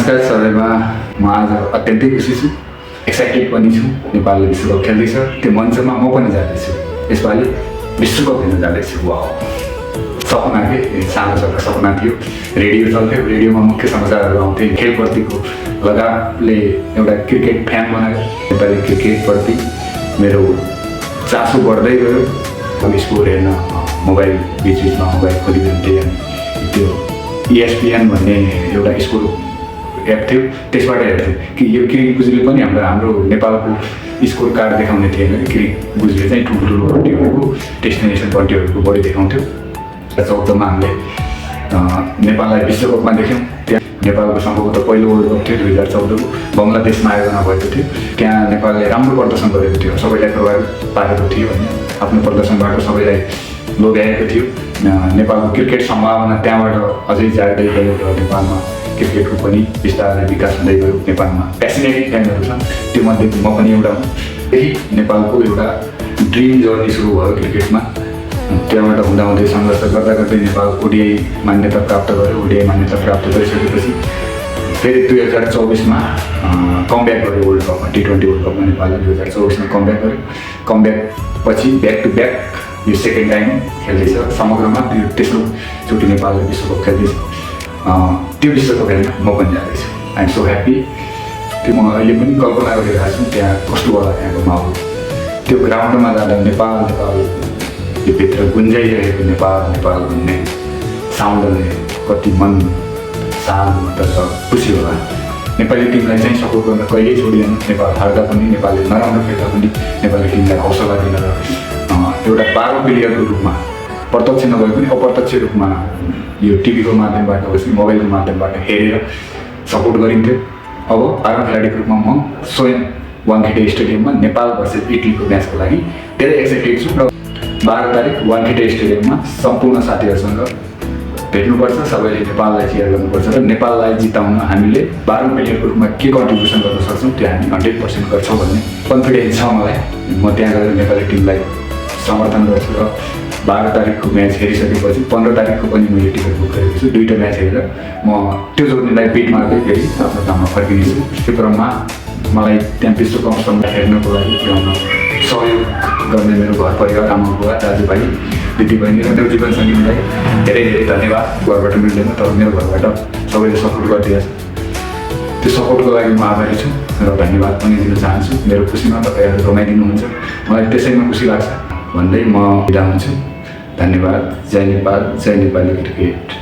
नमस्कार सबैमा म आज अत्यन्तै खुसी छु एक्साइटेड पनि छु नेपालले विश्वकप खेल्दैछ त्यो मञ्चमा म पनि जाँदैछु यसपालि विश्वकप हेर्न जाँदैछु वाउ सपना के सानो छोटा सपना थियो रेडियो चल्थ्यो रेडियोमा मुख्य समाचारहरू आउँथे खेलप्रतिको लगावले एउटा क्रिकेट फ्यान बनायो नेपाली क्रिकेटप्रति मेरो चासो बढ्दै गयो स्कोर हेर्न मोबाइल बिचबिचमा मोबाइल खोलिदिन्थेँ अनि त्यो ESPN भन्ने एउटा स्कोर एप थियो त्यसबाट हेर्थेँ कि यो किरिक बुझले पनि हाम्रो नेपालको स्कोर कार्ड देखाउने थिएन किरिक बुझले चाहिँ ठुल्ठुलो बन्टीहरूको डेस्टिनेसन बन्टीहरूको बढी देखाउँथ्यो 14मा हामीले नेपाललाई विश्वकपमा देख्यौँ त्यहाँ नेपालको सम्भवतः पहिलो वर्ल्ड कप थियो 2014को बङ्गलादेशमा आयोजना भएको थियो त्यहाँ नेपालले राम्रो प्रदर्शन गरेको थियो सबैलाई प्रभावित पारेको थियो होइन आफ्नो प्रदर्शनबाट सबैलाई लोभ्याएको थियो नेपालको क्रिकेट सम्भावना त्यहाँबाट अझै जाँदै गयो र नेपालमा क्रिकेटको पनि बिस्तारै विकास हुँदै गयो नेपालमा प्यासनेट फ्यानहरू छन् त्योमध्ये म पनि एउटा त्यही नेपालको एउटा ड्रिम जर्नी सुरु भयो क्रिकेटमा त्यहाँबाट हुँदाहुँदै सङ्घर्ष गर्दा गर्दै नेपाल ओडिआई मान्यता प्राप्त गर्यो ओडिआई मान्यता प्राप्त गरिसकेपछि फेरि 2024मा कमब्याक गर्यो वर्ल्ड कपमा T20 वर्ल्ड कपमा नेपालले 2024मा कमब्याक गर्यो कमब्याक पछि ब्याक टु ब्याक यो सेकेन्ड टाइम खेल्दैछ समग्रमा तेस्रो चोटि नेपालले विश्वकप खेल्दैछ त्यो विश्वकप हेर्न म पनि जाँदैछु आइएम सो ह्याप्पी त्यो म अहिले पनि कल्पना गरिरहेको छु त्यहाँ कस्तो होला त्यहाँको माहौल त्यो ग्राउन्डमा जाँदा नेपाल नेपाल त्यो भित्र गुन्जाइरहेको नेपाल नेपाल भन्ने साउन्डले कति मन शान्त छ खुसी होला नेपाली टिमलाई चाहिँ सपोर्ट गर्न कहिल्यै छोडिँदैन नेपाल हार्दा पनि नेपालले नराम्रो खेल्दा पनि नेपाली टिमलाई हौसला दिन र एउटा 12 प्लेयरको रूपमा प्रत्यक्ष नभए पनि अप्रत्यक्ष रूपमा यो टिभीको माध्यमबाट होस् मोबाइलको माध्यमबाट हेरेर सपोर्ट गरिन्थ्यो अब 12 खेलाडीको रूपमा म स्वयं वानखेडे स्टेडियममा नेपाल भर्सेस इटलीको म्याचको लागि धेरै एक्साइटेड छु र 12 तारिक वानखेडे स्टेडियममा सम्पूर्ण साथीहरूसँग भेट्नुपर्छ सबैले नेपाललाई चियर गर्नुपर्छ र नेपाललाई जिताउन हामीले 12 प्लेयरको रूपमा के कन्ट्रिब्युसन गर्न सक्छौँ त्यो हामी 100% गर्छौँ भन्ने कन्फिडेन्स छ मलाई म त्यहाँ गएर नेपाली टिमलाई समर्थन गर्छु र 12 तारिकको म्याच हेरिसकेपछि 15 तारिकको पनि मैले टिकट बुक गरेको छु दुईवटा म्याच हेरेर म त्यो जोर्नीलाई बिट मार्दै फेरि आफ्नो काममा फर्किनेछु त्यो क्रममा मलाई त्यहाँ विश्वकपसँग हेर्नको लागि पुर्याउन सहयोग गर्ने मेरो घर परिवार आमा बुवा दाजुभाइ दिदीबहिनी र मेरो जीवनसङ्गीलाई धेरै धेरै धन्यवाद घरबाट मिल्दैन तर मेरो घरबाट सबैले सपोर्ट गरिदिएछ त्यो सपोर्टको लागि म आभारी छु र धन्यवाद पनि दिन चाहन्छु मेरो खुसीमा तपाईँहरू रमाइदिनुहुन्छ मलाई त्यसैमा खुसी लाग्छ भन्दै म बिदा हुन्छु धन्यवाद जय नेपाल जय नेपाली क्रिकेट